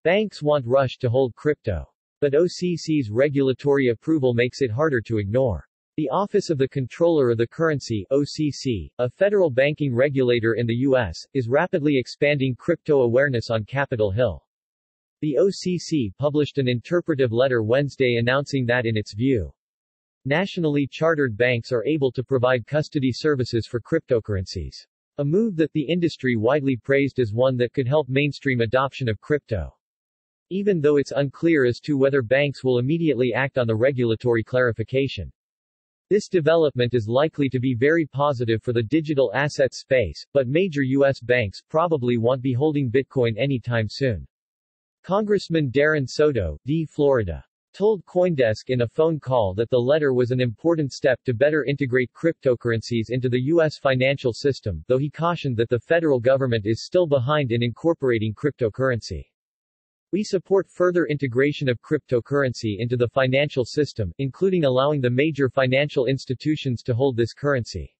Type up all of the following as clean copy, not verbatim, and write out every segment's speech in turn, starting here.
Banks want Rush to hold crypto. But OCC's regulatory approval makes it harder to ignore. The Office of the Comptroller of the Currency (OCC), a federal banking regulator in the U.S., is rapidly expanding crypto awareness on Capitol Hill. The OCC published an interpretive letter Wednesday announcing that in its view, nationally chartered banks are able to provide custody services for cryptocurrencies. A move that the industry widely praised as one that could help mainstream adoption of crypto. Even though it's unclear as to whether banks will immediately act on the regulatory clarification. This development is likely to be very positive for the digital asset space, but major U.S. banks probably won't be holding Bitcoin anytime soon. Congressman Darren Soto, D. Florida, told CoinDesk in a phone call that the letter was an important step to better integrate cryptocurrencies into the U.S. financial system, though he cautioned that the federal government is still behind in incorporating cryptocurrency. We support further integration of cryptocurrency into the financial system, including allowing the major financial institutions to hold this currency.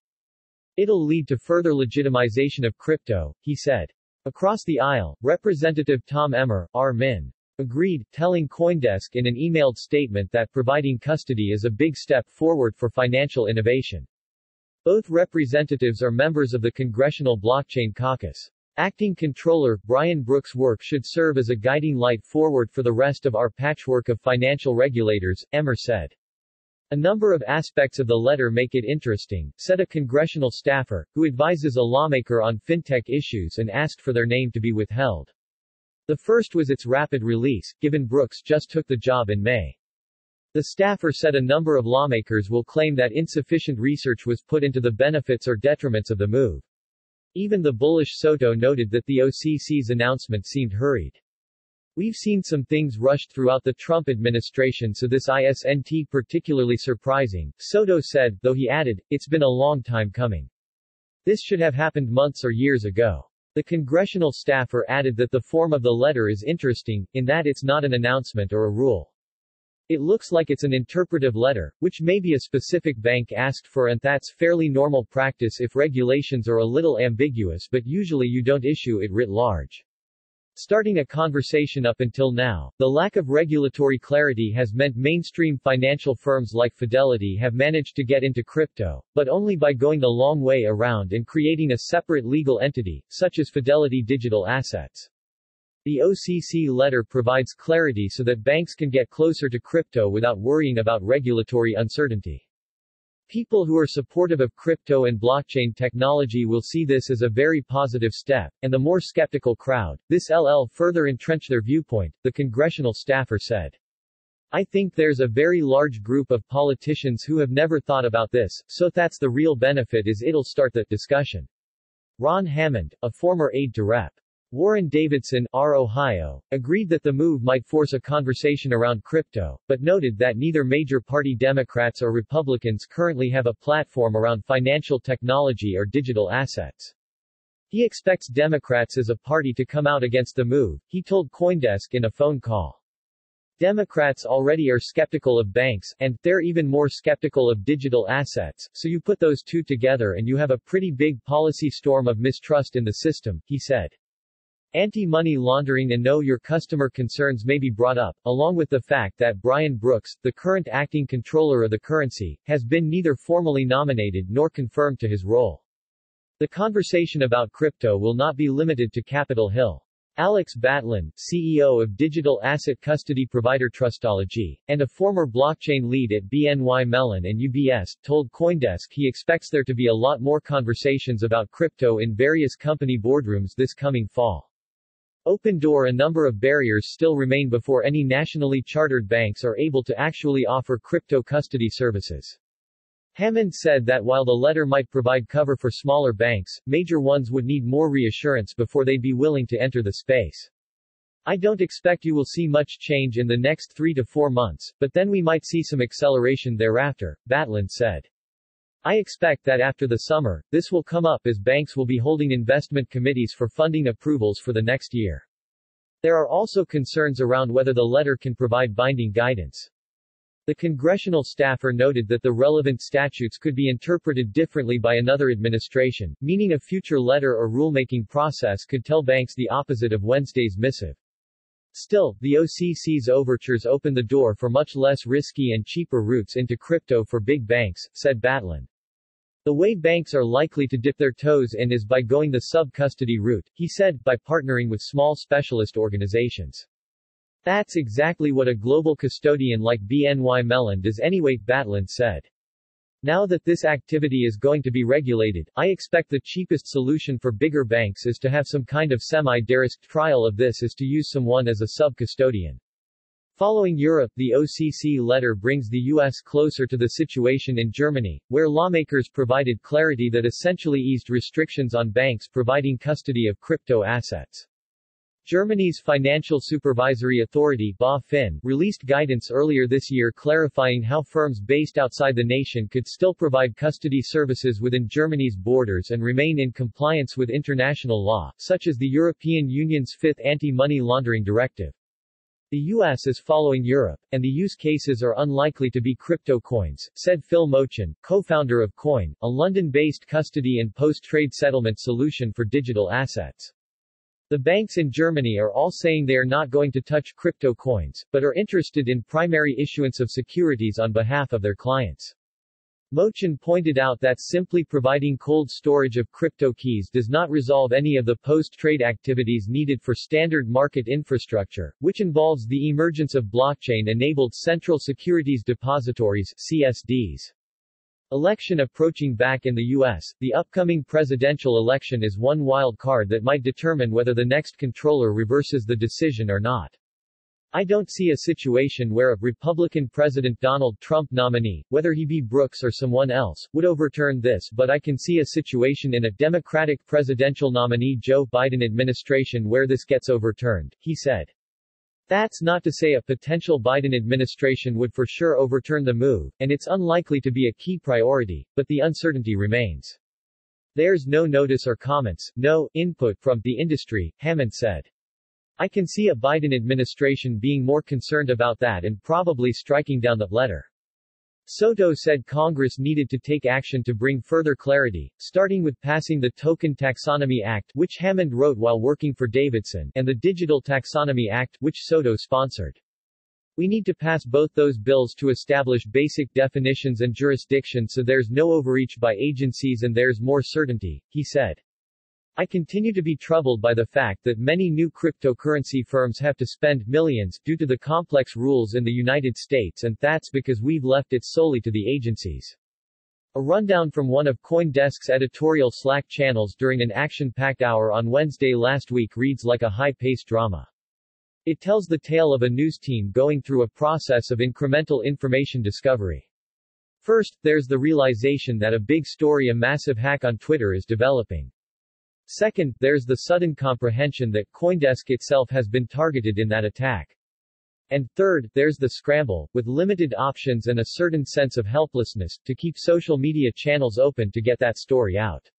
It'll lead to further legitimization of crypto, he said. Across the aisle, Representative Tom Emmer, R-Min, agreed, telling CoinDesk in an emailed statement that providing custody is a big step forward for financial innovation. Both representatives are members of the Congressional Blockchain Caucus. Acting Controller, Brian Brooks' work should serve as a guiding light forward for the rest of our patchwork of financial regulators, Emmer said. A number of aspects of the letter make it interesting, said a congressional staffer, who advises a lawmaker on fintech issues and asked for their name to be withheld. The first was its rapid release, given Brooks just took the job in May. The staffer said a number of lawmakers will claim that insufficient research was put into the benefits or detriments of the move. Even the bullish Soto noted that the OCC's announcement seemed hurried. We've seen some things rushed throughout the Trump administration, so this isn't particularly surprising, Soto said, though he added, it's been a long time coming. This should have happened months or years ago. The congressional staffer added that the form of the letter is interesting, in that it's not an announcement or a rule. It looks like it's an interpretive letter, which maybe a specific bank asked for, and that's fairly normal practice if regulations are a little ambiguous, but usually you don't issue it writ large. Starting a conversation up until now, the lack of regulatory clarity has meant mainstream financial firms like Fidelity have managed to get into crypto, but only by going the long way around and creating a separate legal entity, such as Fidelity Digital Assets. The OCC letter provides clarity so that banks can get closer to crypto without worrying about regulatory uncertainty. People who are supportive of crypto and blockchain technology will see this as a very positive step, and the more skeptical crowd, this LL further entrench their viewpoint, the congressional staffer said. I think there's a very large group of politicians who have never thought about this, so that's the real benefit is it'll start that discussion. Ron Hammond, a former aide to Rep. Warren Davidson, R. Ohio, agreed that the move might force a conversation around crypto, but noted that neither major party Democrats or Republicans currently have a platform around financial technology or digital assets. He expects Democrats as a party to come out against the move, he told CoinDesk in a phone call. Democrats already are skeptical of banks, and they're even more skeptical of digital assets, so you put those two together and you have a pretty big policy storm of mistrust in the system, he said. Anti-money laundering and know your customer concerns may be brought up, along with the fact that Brian Brooks, the current acting controller of the currency, has been neither formally nominated nor confirmed to his role. The conversation about crypto will not be limited to Capitol Hill. Alex Batlin, CEO of digital asset custody provider Trustology, and a former blockchain lead at BNY Mellon and UBS, told CoinDesk he expects there to be a lot more conversations about crypto in various company boardrooms this coming fall. Open door. A number of barriers still remain before any nationally chartered banks are able to actually offer crypto custody services. Hammond said that while the letter might provide cover for smaller banks, major ones would need more reassurance before they'd be willing to enter the space. I don't expect you will see much change in the next 3 to 4 months, but then we might see some acceleration thereafter, Batlin said. I expect that after the summer, this will come up as banks will be holding investment committees for funding approvals for the next year. There are also concerns around whether the letter can provide binding guidance. The congressional staffer noted that the relevant statutes could be interpreted differently by another administration, meaning a future letter or rulemaking process could tell banks the opposite of Wednesday's missive. Still, the OCC's overtures open the door for much less risky and cheaper routes into crypto for big banks, said Batlin. The way banks are likely to dip their toes in is by going the sub-custody route, he said, by partnering with small specialist organizations. That's exactly what a global custodian like BNY Mellon does anyway, Batlin said. Now that this activity is going to be regulated, I expect the cheapest solution for bigger banks is to have some kind of semi-de-risked trial of this is to use someone as a sub-custodian. Following Europe, the OCC letter brings the U.S. closer to the situation in Germany, where lawmakers provided clarity that essentially eased restrictions on banks providing custody of crypto assets. Germany's Financial Supervisory Authority BaFin released guidance earlier this year clarifying how firms based outside the nation could still provide custody services within Germany's borders and remain in compliance with international law, such as the European Union's Fifth Anti-Money Laundering Directive. The U.S. is following Europe, and the use cases are unlikely to be crypto coins, said Phil Mochin, co-founder of Coin, a London-based custody and post-trade settlement solution for digital assets. The banks in Germany are all saying they are not going to touch crypto coins, but are interested in primary issuance of securities on behalf of their clients. Mochin pointed out that simply providing cold storage of crypto keys does not resolve any of the post-trade activities needed for standard market infrastructure, which involves the emergence of blockchain-enabled central securities depositories (CSDs). Election approaching back in the U.S., the upcoming presidential election is one wild card that might determine whether the next controller reverses the decision or not. I don't see a situation where a Republican President Donald Trump nominee, whether he be Brooks or someone else, would overturn this, but I can see a situation in a Democratic presidential nominee Joe Biden administration where this gets overturned, he said. That's not to say a potential Biden administration would for sure overturn the move, and it's unlikely to be a key priority, but the uncertainty remains. There's no notice or comments, no input from the industry, Hammond said. I can see a Biden administration being more concerned about that and probably striking down the letter. Soto said Congress needed to take action to bring further clarity, starting with passing the Token Taxonomy Act, which Hammond wrote while working for Davidson, and the Digital Taxonomy Act, which Soto sponsored. We need to pass both those bills to establish basic definitions and jurisdiction so there's no overreach by agencies and there's more certainty, he said. I continue to be troubled by the fact that many new cryptocurrency firms have to spend millions due to the complex rules in the United States, and that's because we've left it solely to the agencies. A rundown from one of CoinDesk's editorial Slack channels during an action-packed hour on Wednesday last week reads like a high-paced drama. It tells the tale of a news team going through a process of incremental information discovery. First, there's the realization that a big story, a massive hack on Twitter, is developing. Second, there's the sudden comprehension that CoinDesk itself has been targeted in that attack. And third, there's the scramble, with limited options and a certain sense of helplessness, to keep social media channels open to get that story out.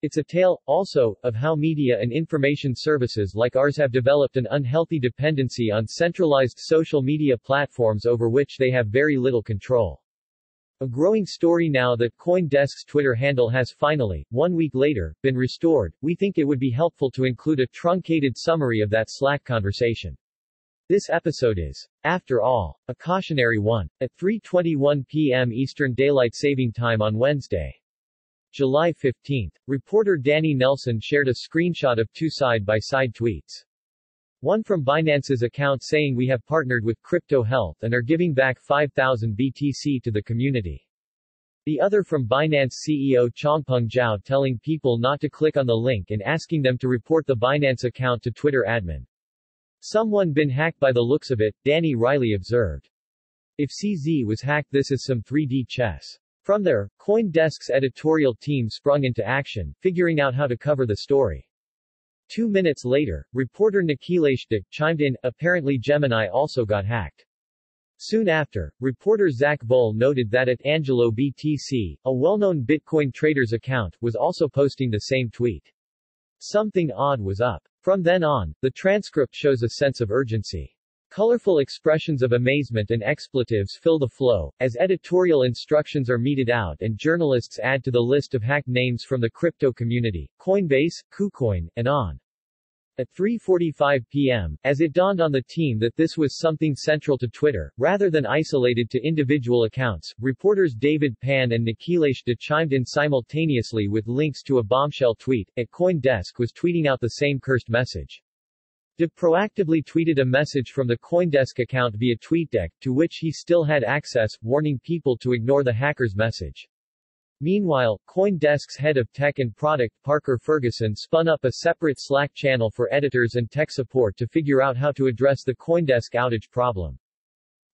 It's a tale, also, of how media and information services like ours have developed an unhealthy dependency on centralized social media platforms over which they have very little control. A growing story now that CoinDesk's Twitter handle has finally, 1 week later, been restored. We think it would be helpful to include a truncated summary of that Slack conversation. This episode is, after all, a cautionary one. At 3:21 p.m. Eastern Daylight Saving Time on Wednesday, July 15, reporter Danny Nelson shared a screenshot of two side-by-side tweets. One from Binance's account saying we have partnered with Crypto Health and are giving back 5,000 BTC to the community. The other from Binance CEO Changpeng Zhao telling people not to click on the link and asking them to report the Binance account to Twitter admin. Someone been hacked by the looks of it, Danny Riley observed. If CZ was hacked, this is some 3D chess. From there, CoinDesk's editorial team sprung into action, figuring out how to cover the story. 2 minutes later, reporter Nikhilesh Dek chimed in, apparently Gemini also got hacked. Soon after, reporter Zach Bull noted that at Angelo BTC, a well-known Bitcoin trader's account, was also posting the same tweet. Something odd was up. From then on, the transcript shows a sense of urgency. Colorful expressions of amazement and expletives fill the flow, as editorial instructions are meted out and journalists add to the list of hacked names from the crypto community, Coinbase, KuCoin, and on. At 3:45 p.m., as it dawned on the team that this was something central to Twitter, rather than isolated to individual accounts, reporters David Pan and Nikhilesh De chimed in simultaneously with links to a bombshell tweet. CoinDesk was tweeting out the same cursed message. De proactively tweeted a message from the CoinDesk account via TweetDeck, to which he still had access, warning people to ignore the hacker's message. Meanwhile, CoinDesk's head of tech and product, Parker Ferguson, spun up a separate Slack channel for editors and tech support to figure out how to address the CoinDesk outage problem.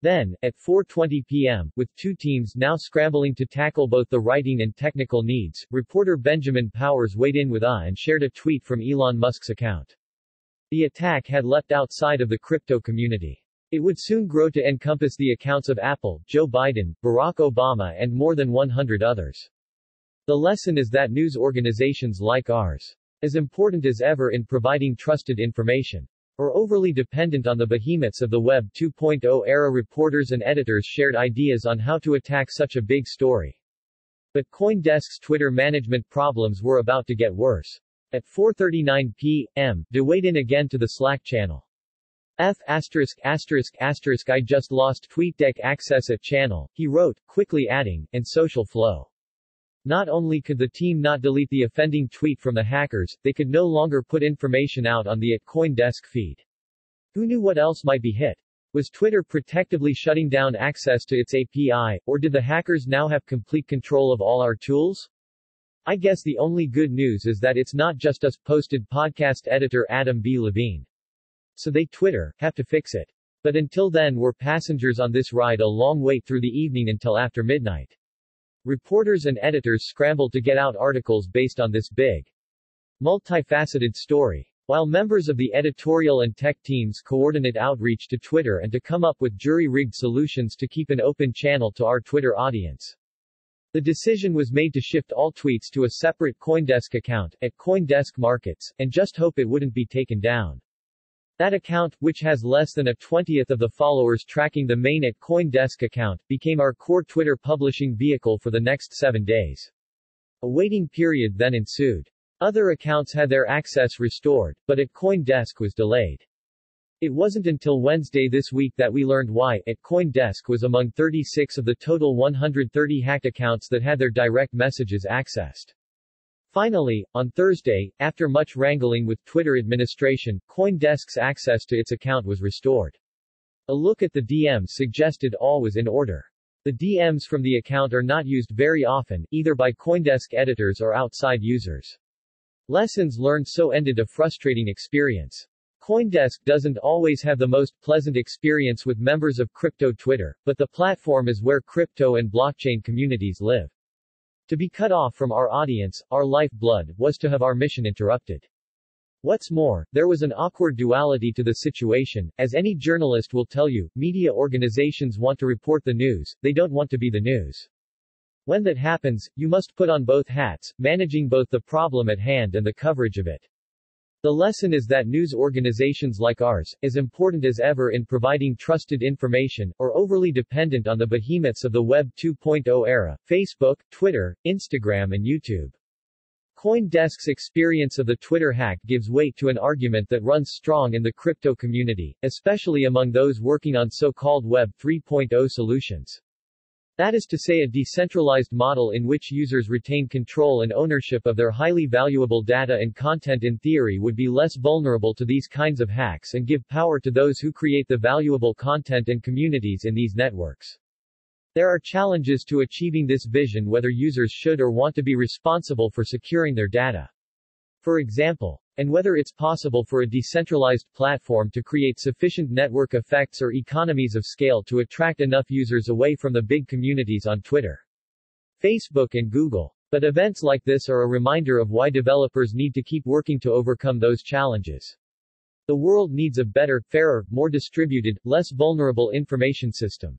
Then, at 4:20 p.m., with two teams now scrambling to tackle both the writing and technical needs, reporter Benjamin Powers weighed in with and shared a tweet from Elon Musk's account. The attack had leapt outside of the crypto community. It would soon grow to encompass the accounts of Apple, Joe Biden, Barack Obama and more than 100 others. The lesson is that news organizations like ours, as important as ever in providing trusted information, are overly dependent on the behemoths of the Web 2.0 era. Reporters and editors shared ideas on how to attack such a big story. But CoinDesk's Twitter management problems were about to get worse. At 4:39 p.m., De weighed in again to the Slack channel. I just lost TweetDeck access at channel, he wrote, quickly adding, and social flow. Not only could the team not delete the offending tweet from the hackers, they could no longer put information out on the @CoinDesk feed. Who knew what else might be hit? Was Twitter protectively shutting down access to its API, or did the hackers now have complete control of all our tools? I guess the only good news is that it's not just us, posted podcast editor Adam B. Levine. So they Twitter have to fix it. But until then we're passengers on this ride a long way through the evening until after midnight. Reporters and editors scrambled to get out articles based on this big, multifaceted story. While members of the editorial and tech teams coordinate outreach to Twitter and to come up with jury-rigged solutions to keep an open channel to our Twitter audience. The decision was made to shift all tweets to a separate CoinDesk account, @CoinDesk Markets, and just hope it wouldn't be taken down. That account, which has less than a 20th of the followers tracking the main @CoinDesk account, became our core Twitter publishing vehicle for the next 7 days. A waiting period then ensued. Other accounts had their access restored, but @CoinDesk was delayed. It wasn't until Wednesday this week that we learned why. @CoinDesk was among 36 of the total 130 hacked accounts that had their direct messages accessed. Finally, on Thursday, after much wrangling with Twitter administration, CoinDesk's access to its account was restored. A look at the DMs suggested all was in order. The DMs from the account are not used very often, either by CoinDesk editors or outside users. Lessons learned. So ended a frustrating experience. CoinDesk doesn't always have the most pleasant experience with members of crypto Twitter, but the platform is where crypto and blockchain communities live. To be cut off from our audience, our lifeblood, was to have our mission interrupted. What's more, there was an awkward duality to the situation. As any journalist will tell you, media organizations want to report the news, they don't want to be the news. When that happens, you must put on both hats, managing both the problem at hand and the coverage of it. The lesson is that news organizations like ours, as important as ever in providing trusted information, are overly dependent on the behemoths of the Web 2.0 era, Facebook, Twitter, Instagram and YouTube. CoinDesk's experience of the Twitter hack gives weight to an argument that runs strong in the crypto community, especially among those working on so-called Web 3.0 solutions. That is to say, a decentralized model in which users retain control and ownership of their highly valuable data and content in theory would be less vulnerable to these kinds of hacks and give power to those who create the valuable content and communities in these networks. There are challenges to achieving this vision, whether users should or want to be responsible for securing their data. For example, and whether it's possible for a decentralized platform to create sufficient network effects or economies of scale to attract enough users away from the big communities on Twitter, Facebook and Google. But events like this are a reminder of why developers need to keep working to overcome those challenges. The world needs a better, fairer, more distributed, less vulnerable information system.